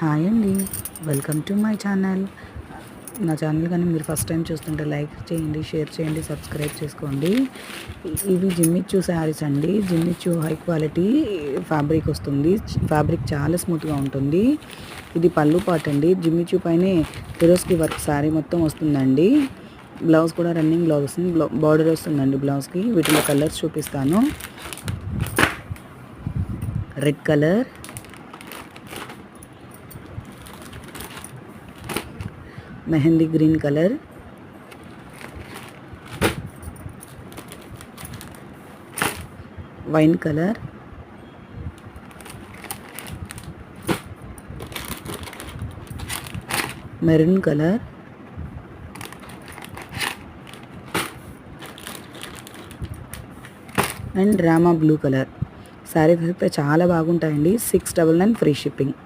Hi అండి. Welcome to my channel. నా channel కానీ మీరు ఫస్ట్ టైం చూస్తుంటే లైక్ చేయండి, షేర్ చేయండి, సబ్స్క్రైబ్ చేసుకోండి. ఇవి జిమ్మిచూ శారీస్ అండి. జిమ్మిచూ హై క్వాలిటీ ఫ్యాబ్రిక్ వస్తుంది. ఫ్యాబ్రిక్ చాలా స్మూత్గా ఉంటుంది. ఇది పళ్ళు పార్ట్ అండి. జిమ్మిచూ పైనే ఫిరోస్కి వర్క్ శారీ మొత్తం వస్తుందండి. బ్లౌజ్ కూడా రన్నింగ్ బ్లౌజ్ వస్తుంది. బార్డర్ వస్తుందండి బ్లౌజ్కి. వీటిలో కలర్స్ చూపిస్తాను. Red colour, mehndi green colour, wine colour, maroon colour, and Rama blue colour. Saris అయితే చాలా బాగుంటాయండి. 699 ఫ్రీ షిప్పింగ్.